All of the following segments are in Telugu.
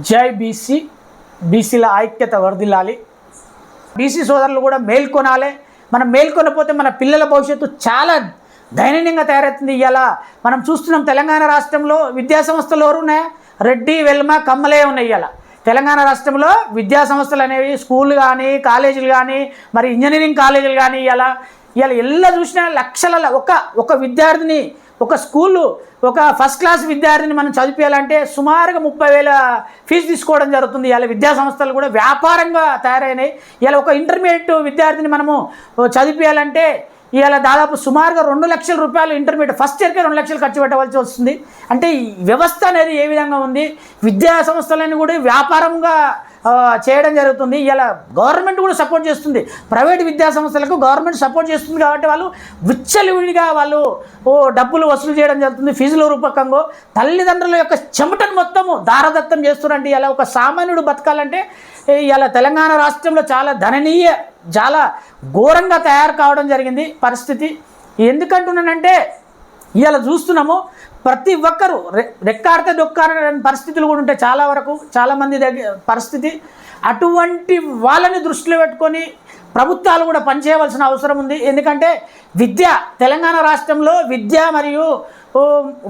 జై బీసీ, బీసీల ఐక్యత వర్ధిల్లాలి. బీసీ సోదరులు కూడా మేల్కొనాలి. మనం మేల్కొనపోతే మన పిల్లల భవిష్యత్తు చాలా దయనీయంగా తయారవుతుంది. ఇలా మనం చూస్తున్నాం తెలంగాణ రాష్ట్రంలో విద్యా సంస్థలు ఎవరు ఉన్నాయా? రెడ్డి, వెల్మ, కమ్మలే ఉన్నాయి. ఇలా తెలంగాణ రాష్ట్రంలో విద్యా సంస్థలు అనేవి స్కూళ్ళు కానీ, కాలేజీలు కానీ, మరి ఇంజనీరింగ్ కాలేజీలు కానీ ఇలా ఎలా చూసినా లక్షల ఒక విద్యార్థిని, ఒక స్కూలు, ఒక ఫస్ట్ క్లాస్ విద్యార్థిని మనం చదివించాలంటే సుమారుగా 30,000 ఫీజు తీసుకోవడం జరుగుతుంది. ఇలా విద్యా సంస్థలు కూడా వ్యాపారంగా తయారైనాయి. ఇలా ఒక ఇంటర్మీడియట్ విద్యార్థిని మనము చదివించాలంటే ఇవాళ దాదాపు సుమారుగా 2 లక్షల రూపాయలు ఇంటర్మీడియట్ ఫస్ట్ ఇయర్కే 2 లక్షలు ఖర్చు పెట్టవలసి వస్తుంది. అంటే ఈ వ్యవస్థ అనేది ఏ విధంగా ఉంది? విద్యా సంస్థలని కూడా వ్యాపారంగా చేయడం జరుగుతుంది. ఇలా గవర్నమెంట్ కూడా సపోర్ట్ చేస్తుంది. ప్రైవేట్ విద్యా సంస్థలకు గవర్నమెంట్ సపోర్ట్ చేస్తుంది కాబట్టి వాళ్ళు విచ్చలవిడిగా వాళ్ళు డబ్బులు వసూలు చేయడం జరుగుతుంది. ఫీజుల రూపకంగా తల్లిదండ్రుల యొక్క చెమటను మొత్తము దారదత్తం చేస్తున్నారంటే ఇలా ఒక సామాన్యుడు బతకాలంటే ఇలా తెలంగాణ రాష్ట్రంలో చాలా ఘోరంగా తయారు కావడం జరిగింది పరిస్థితి. ఎందుకంటున్నానంటే ఇలా చూస్తున్నాము ప్రతి ఒక్కరూ రెక్కాడితే దొక్కారని పరిస్థితులు కూడా ఉంటాయి చాలామంది దగ్గర పరిస్థితి. అటువంటి వాళ్ళని దృష్టిలో పెట్టుకొని ప్రభుత్వాలు కూడా పనిచేయవలసిన అవసరం ఉంది. ఎందుకంటే తెలంగాణ రాష్ట్రంలో విద్య మరియు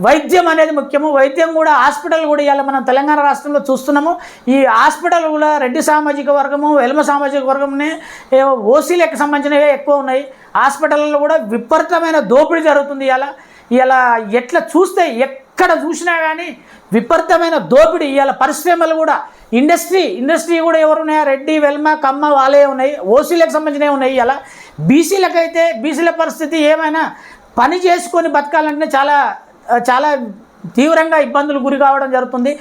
వైద్యం అనేది ముఖ్యము. వైద్యం కూడా హాస్పిటల్ కూడా ఇవాళ మనం తెలంగాణ రాష్ట్రంలో చూస్తున్నాము. ఈ హాస్పిటల్ కూడా రెడ్డి సామాజిక వర్గము, వెల్మ సామాజిక వర్గంని ఓసీలకు సంబంధించినవే ఎక్కువ ఉన్నాయి. హాస్పిటల్లో కూడా విపరీతమైన దోపిడీ జరుగుతుంది. ఇలా ఎట్లా చూస్తే ఎక్కడ చూసినా కానీ విపరీతమైన దోపిడీ. ఇలా పరిశ్రమలు కూడా ఇండస్ట్రీ కూడా ఎవరున్నాయా? రెడ్డి, వెల్మ, కమ్మ వాళ్ళే ఉన్నాయి. ఓసీలకు సంబంధించినవి ఉన్నాయి. ఇలా బీసీలకైతే బీసీల పరిస్థితి ఏమైనా పని చేసుకొని బతకాలంటే చాలా తీవ్రంగా ఇబ్బందులు గురి కావడం జరుగుతుంది.